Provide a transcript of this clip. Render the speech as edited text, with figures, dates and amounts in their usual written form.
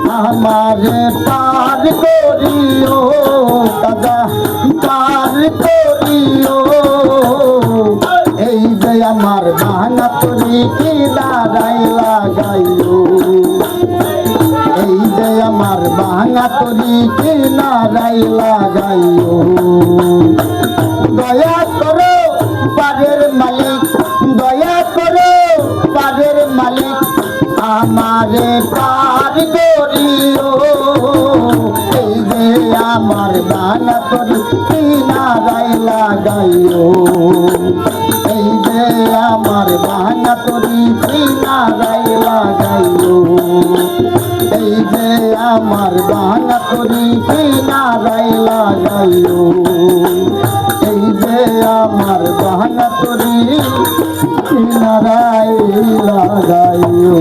हमारे पार करियो दादा पार करियो এই যে আমার ভাঙা তরি কি দাঁড়াই লাগাইও এই যে আমার ভাঙা তরি কি নারাই লাগাইও দয়া করো পারের মালিক দয়া করো পারের মালিক আমারে পার করিও এই যে আমার ভাঙা তরি কি নারাই লাগাইও এই যে আমার ভাঙা তরি কি নারাই লাগাইও এই যে আমার ভাঙা তরি কি নারাই লাগাইও এই যে আমার ভাঙা তরি কি নারাই লাগাইও